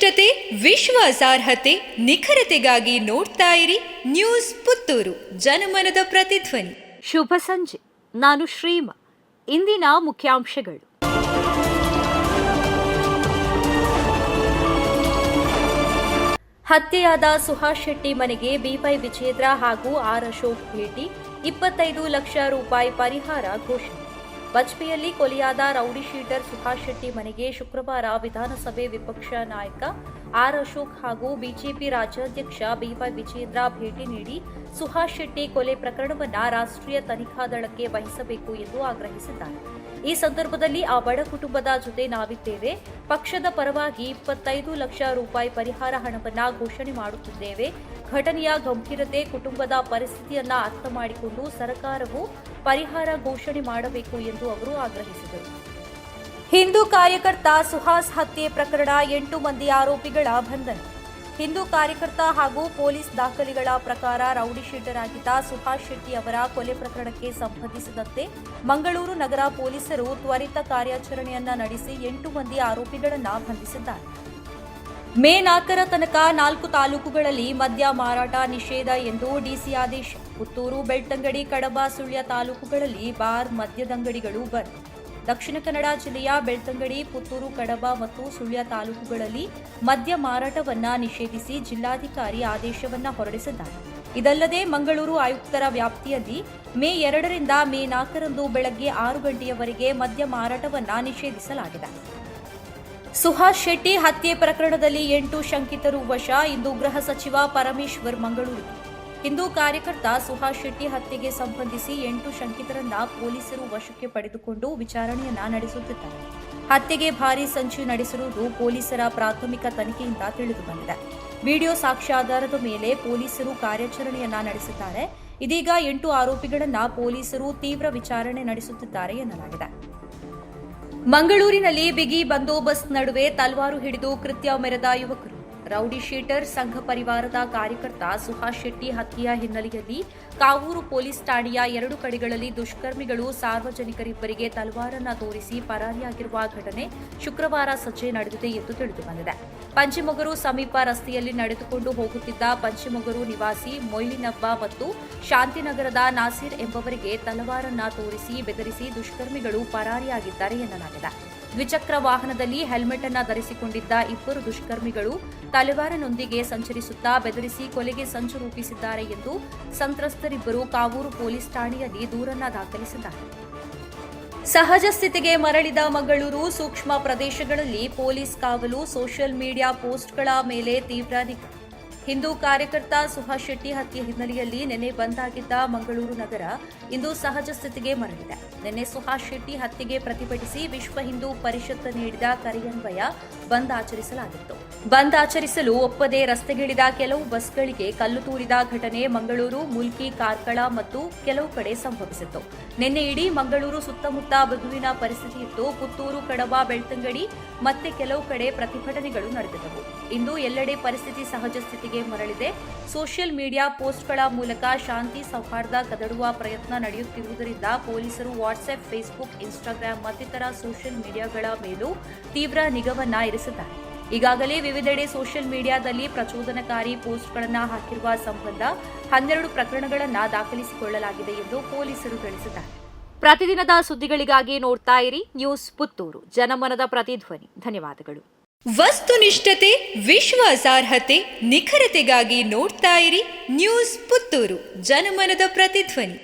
ವಸ್ತುನಿಷ್ಠತೆ, ವಿಶ್ವಾಸಾರ್ಹತೆ, ನಿಖರತೆಗಾಗಿ ನೋಡ್ತಾ ಇರಿ ನ್ಯೂಸ್ ಪುತ್ತೂರು, ಜನಮನದ ಪ್ರತಿಧ್ವನಿ. ಶುಭ ಸಂಜೆ. ನಾನು ಶ್ರೀಮಾ. ಇಂದಿನ ಮುಖ್ಯಾಂಶಗಳು. ಹತ್ಯೆಯಾದ ಸುಹಾಸ್ ಶೆಟ್ಟಿ ಮನೆಗೆ ಬಿವೈ ವಿಜೇಂದ್ರ ಹಾಗೂ ಆರ್ ಅಶೋಕ್ ಭೇಟಿ. 25 ಲಕ್ಷ ರೂಪಾಯಿ ಪರಿಹಾರ ಘೋಷಣೆ. ಬಜ್ಪೆಯಲ್ಲಿ ಕೊಲೆಯಾದ ರೌಡಿ ಶೀಟರ್ ಸುಹಾಸ್ ಶೆಟ್ಟಿ ಮನೆಗೆ ಶುಕ್ರವಾರ ವಿಧಾನಸಭೆ ವಿಪಕ್ಷ ನಾಯಕ ಆರ್ ಅಶೋಕ್ ಹಾಗೂ ಬಿಜೆಪಿ ರಾಜ್ಯಾಧ್ಯಕ್ಷ ಬಿವೈ ವಿಜೇಂದ್ರ ಭೇಟಿ ನೀಡಿ ಸುಹಾಸ್ ಶೆಟ್ಟಿ ಕೊಲೆ ಪ್ರಕರಣವನ್ನು ರಾಷ್ಟ್ರೀಯ ತನಿಖಾ ದಳಕ್ಕೆ ವಹಿಸಬೇಕು ಎಂದು ಆಗ್ರಹಿಸಿದ್ದಾರೆ. ಈ ಸಂದರ್ಭದಲ್ಲಿ ಆ ಬಡ ಕುಟುಂಬದ ಜೊತೆ ನಾವಿದ್ದೇವೆ. ಪಕ್ಷದ ಪರವಾಗಿ 25 ಲಕ್ಷ ರೂಪಾಯಿ ಪರಿಹಾರ ಹಣವನ್ನು ಘೋಷಣೆ ಮಾಡುತ್ತಿದ್ದೇವೆ. ಘಟನೆಯ ಗಂಭೀರತೆ, ಕುಟುಂಬದ ಪರಿಸ್ಥಿತಿಯನ್ನ ಅರ್ಥ ಮಾಡಿಕೊಂಡು ಸರ್ಕಾರವು ಪರಿಹಾರ ಘೋಷಣೆ ಮಾಡಬೇಕು ಎಂದು ಅವರು ಆಗ್ರಹಿಸಿದರು. ಹಿಂದೂ ಕಾರ್ಯಕರ್ತ ಸುಹಾಸ್ ಹತ್ಯೆ ಪ್ರಕರಣ 8 ಮಂದಿ ಆರೋಪಿಗಳ ಬಂಧನ. ಹಿಂದೂ ಕಾರ್ಯಕರ್ತ ಹಾಗೂ ಪೊಲೀಸ್ ದಾಖಲೆಗಳ ಪ್ರಕಾರ ರೌಡಿ ಶೀಟರ್ ಆಗಿದ್ದ ಸುಹಾಸ್ ಶೆಟ್ಟಿ ಅವರ ಕೊಲೆ ಪ್ರಕರಣಕ್ಕೆ ಸಂಬಂಧಿಸಿದಂತೆ ಮಂಗಳೂರು ನಗರ ಪೊಲೀಸರು ತ್ವರಿತ ಕಾರ್ಯಾಚರಣೆಯನ್ನ ನಡೆಸಿ 8 ಮಂದಿ ಆರೋಪಿಗಳನ್ನು ಬಂಧಿಸಿದ್ದಾರೆ. ಮೇ 4ರ ತನಕ 4 ತಾಲೂಕುಗಳಲ್ಲಿ ಮದ್ಯ ಮಾರಾಟ ನಿಷೇಧ ಎಂದು ಡಿಸಿ ಆದೇಶ. ಪುತ್ತೂರು, ಬೆಳ್ತಂಗಡಿ, ಕಡಬ, ಸುಳ್ಯ ತಾಲೂಕುಗಳಲ್ಲಿ ಬಾರ್, ಮದ್ಯದಂಗಡಿಗಳು ಬಂದ್. ದಕ್ಷಿಣ ಕನ್ನಡ ಜಿಲ್ಲೆಯ ಬೆಳ್ತಂಗಡಿ, ಪುತ್ತೂರು, ಕಡಬ ಮತ್ತು ಸುಳ್ಯ ತಾಲೂಕುಗಳಲ್ಲಿ ಮದ್ಯ ಮಾರಾಟವನ್ನ ನಿಷೇಧಿಸಿ ಜಿಲ್ಲಾಧಿಕಾರಿ ಆದೇಶವನ್ನ ಹೊರಡಿಸಿದ್ದಾರೆ. ಇದಲ್ಲದೆ ಮಂಗಳೂರು ಆಯುಕ್ತರ ವ್ಯಾಪ್ತಿಯಲ್ಲಿ ಮೇ 2ರಿಂದ ಮೇ 4ರಂದು ಬೆಳಗ್ಗೆ 6 ಗಂಟೆಯವರೆಗೆ ಮದ್ಯ ಮಾರಾಟವನ್ನ ನಿಷೇಧಿಸಲಾಗಿದೆ. ಸುಹಾಸ್ ಶೆಟ್ಟಿ ಹತ್ಯೆ ಪ್ರಕರಣದಲ್ಲಿ 8 ಶಂಕಿತರು ವಶ. ಇಂದು ಗೃಹ ಸಚಿವ ಪರಮೇಶ್ವರ್ ಮಂಗಳೂರು. ಹಿಂದೂ ಕಾರ್ಯಕರ್ತ ಸುಹಾಸ್ ಶೆಟ್ಟಿ ಹತ್ಯೆಗೆ ಸಂಬಂಧಿಸಿ 8 ಶಂಕಿತರನ್ನ ಪೊಲೀಸರು ವಶಕ್ಕೆ ಪಡೆದುಕೊಂಡು ವಿಚಾರಣೆಯನ್ನ ನಡೆಸುತ್ತಿದ್ದಾರೆ. ಹತ್ಯೆಗೆ ಭಾರೀ ಸಂಚು ನಡೆಸಿರುವುದು ಪೊಲೀಸರ ಪ್ರಾಥಮಿಕ ತನಿಖೆಯಿಂದ ತಿಳಿದು ಬಂದಿದೆ. ವಿಡಿಯೋ ಸಾಕ್ಷ್ಯಾಧಾರದ ಮೇಲೆ ಪೊಲೀಸರು ಕಾರ್ಯಾಚರಣೆಯನ್ನ ನಡೆಸಿದ್ದಾರೆ. ಇದೀಗ 8 ಆರೋಪಿಗಳನ್ನ ಪೊಲೀಸರು ತೀವ್ರ ವಿಚಾರಣೆ ನಡೆಸುತ್ತಿದ್ದಾರೆ ಎನ್ನಲಾಗಿದೆ. ಮಂಗಳೂರಿನಲ್ಲಿ ಬಿಗಿ ಬಂದೋಬಸ್ತ್ ನಡುವೆ ತಲವಾರು ಹಿಡಿದು ಕೃತ್ಯ ಮೆರೆದ ಯುವಕರು. ರೌಡಿ ಶೀಟರ್ ಸಂಘ ಪರಿವಾರದ ಕಾರ್ಯಕರ್ತ ಸುಹಾಸ್ ಶೆಟ್ಟಿ ಹತ್ಯೆಯ ಹಿನ್ನೆಲೆಯಲ್ಲಿ ಕಾವೂರು ಪೊಲೀಸ್ ಠಾಣೆಯ 2 ಕಡೆಗಳಲ್ಲಿ ದುಷ್ಕರ್ಮಿಗಳು ಸಾರ್ವಜನಿಕರಿಬ್ಬರಿಗೆ ತಲವಾರನ್ನ ತೋರಿಸಿ ಪರಾರಿಯಾಗಿರುವ ಘಟನೆ ಶುಕ್ರವಾರ ಸಂಜೆ ನಡೆದಿದೆ ಎಂದು ತಿಳಿದುಬಂದಿದೆ. ಪಂಚಿಮೊಗರು ಸಮೀಪ ರಸ್ತೆಯಲ್ಲಿ ನಡೆದುಕೊಂಡು ಹೋಗುತ್ತಿದ್ದ ಪಂಚಿಮೊಗರು ನಿವಾಸಿ ಮೊಯ್ಲಿನಬ್ಬ ಮತ್ತು ಶಾಂತಿನಗರದ ನಾಸೀರ್ ಎಂಬವರಿಗೆ ತಲವಾರನ್ನ ತೋರಿಸಿ ಬೆದರಿಸಿ ದುಷ್ಕರ್ಮಿಗಳು ಪರಾರಿಯಾಗಿದ್ದಾರೆ ಎನ್ನಲಾಗಿದೆ. ದ್ವಿಚಕ್ರ ವಾಹನದಲ್ಲಿ ಹೆಲ್ಮೆಟ್ ಅನ್ನು ಧರಿಸಿಕೊಂಡಿದ್ದ 2 ದುಷ್ಕರ್ಮಿಗಳು ತಲವಾರನೊಂದಿಗೆ ಸಂಚರಿಸುತ್ತಾ ಬೆದರಿಸಿ ಕೊಲೆಗೆ ಸಂಚು ರೂಪಿಸಿದ್ದಾರೆ ಎಂದು ಸಂತ್ರಸ್ತರಿಬ್ಬರು ಕಾವೂರು ಪೊಲೀಸ್ ಠಾಣೆಯಲ್ಲಿ ದೂರನ್ನ ದಾಖಲಿಸಿದ್ದಾರೆ. ಸಹಜ ಸ್ಥಿತಿಗೆ ಮರಳಿದ ಮಂಗಳೂರು, ಸೂಕ್ಷ್ಮ ಪ್ರದೇಶಗಳಲ್ಲಿ ಪೊಲೀಸ್ ಕಾವಲು, ಸೋಷಿಯಲ್ ಮೀಡಿಯಾ ಪೋಸ್ಟ್ಗಳ ಮೇಲೆ ತೀವ್ರ ನಿಗಾ. ಹಿಂದೂ ಕಾರ್ಯಕರ್ತ ಸುಹಾಸ್ ಶೆಟ್ಟಿ ಹತ್ಯೆ ಹಿನ್ನೆಲೆಯಲ್ಲಿ ನಿನ್ನೆ ಬಂದ್ ಆಗಿದ್ದ ಮಂಗಳೂರು ನಗರ ಇಂದು ಸಹಜ ಸ್ಥಿತಿಗೆ ಮರಳಿದೆ. ನಿನ್ನೆ ಸುಹಾಸ್ ಶೆಟ್ಟಿ ಹತ್ಯೆಗೆ ಪ್ರತಿಭಟಿಸಿ ವಿಶ್ವ ಹಿಂದೂ ಪರಿಷತ್ ನೀಡಿದ ಕರೆಯನ್ವಯ ಬಂದ್ ಆಚರಿಸಲಾಗಿತ್ತು. ಬಂದ್ ಆಚರಿಸಲು ಒಪ್ಪದೆ ರಸ್ತೆಗಿಳಿದ ಕೆಲವು ಬಸ್ಗಳಿಗೆ ಕಲ್ಲು ತೂರಿದ ಘಟನೆ ಮಂಗಳೂರು, ಮುಲ್ಕಿ, ಕಾರ್ಕಳ ಮತ್ತು ಕೆಲವು ಕಡೆ ಸಂಭವಿಸಿತ್ತು. ನಿನ್ನೆ ಇಡೀ ಮಂಗಳೂರು ಸುತ್ತಮುತ್ತ ಬಿಗುವಿನ ಪರಿಸ್ಥಿತಿ ಇತ್ತು. ಪುತ್ತೂರು, ಕಡಬ, ಬೆಳ್ತಂಗಡಿ ಮತ್ತೆ ಕೆಲವು ಕಡೆ ಪ್ರತಿಭಟನೆಗಳು ನಡೆದಿದ್ದವು. ಇಂದು ಎಲ್ಲೆಡೆ ಪರಿಸ್ಥಿತಿ ಸಹಜ ಸ್ಥಿತಿಗೆ ಮರಳಿದೆ. ಸೋಷಿಯಲ್ ಮೀಡಿಯಾ ಪೋಸ್ಟ್ಗಳ ಮೂಲಕ ಶಾಂತಿ ಸೌಹಾರ್ದ ಕದಡುವ ಪ್ರಯತ್ನ ನಡೆಯುತ್ತಿರುವುದರಿಂದ ಪೊಲೀಸರು ವಾಟ್ಸ್ಆಪ್, ಫೇಸ್ಬುಕ್, ಇನ್ಸ್ಟಾಗ್ರಾಂ ಮತ್ತಿತರ ಸೋಷಿಯಲ್ ಮೀಡಿಯಾಗಳ ಮೇಲೂ ತೀವ್ರ ನಿಗಾವನ್ನ ಇರಿಸಿದ್ದಾರೆ. ಈಗಾಗಲೇ ವಿವಿಧೆಡೆ ಸೋಷಿಯಲ್ ಮೀಡಿಯಾದಲ್ಲಿ ಪ್ರಚೋದನಕಾರಿ ಪೋಸ್ಟ್ಗಳನ್ನು ಹಾಕಿರುವ ಸಂಬಂಧ 12 ಪ್ರಕರಣಗಳನ್ನು ದಾಖಲಿಸಿಕೊಳ್ಳಲಾಗಿದೆ ಎಂದು ಪೊಲೀಸರು ತಿಳಿಸಿದ್ದಾರೆ. ಪ್ರತಿದಿನದ ಸುದ್ದಿಗಳಿಗಾಗಿ ನೋಡ್ತಾ ಇರಿ ನ್ಯೂಸ್ ಪುತ್ತೂರು, ಜನಮನದ ಪ್ರತಿಧ್ವನಿ. ಧನ್ಯವಾದಗಳು. ವಸ್ತುನಿಷ್ಠತೆ, ವಿಶ್ವಾಸಾರ್ಹತೆ, ನಿಖರತೆಗಾಗಿ ನೋಡ್ತಾ ಇರಿ ನ್ಯೂಸ್ ಪುತ್ತೂರು, ಜನಮನದ ಪ್ರತಿಧ್ವನಿ.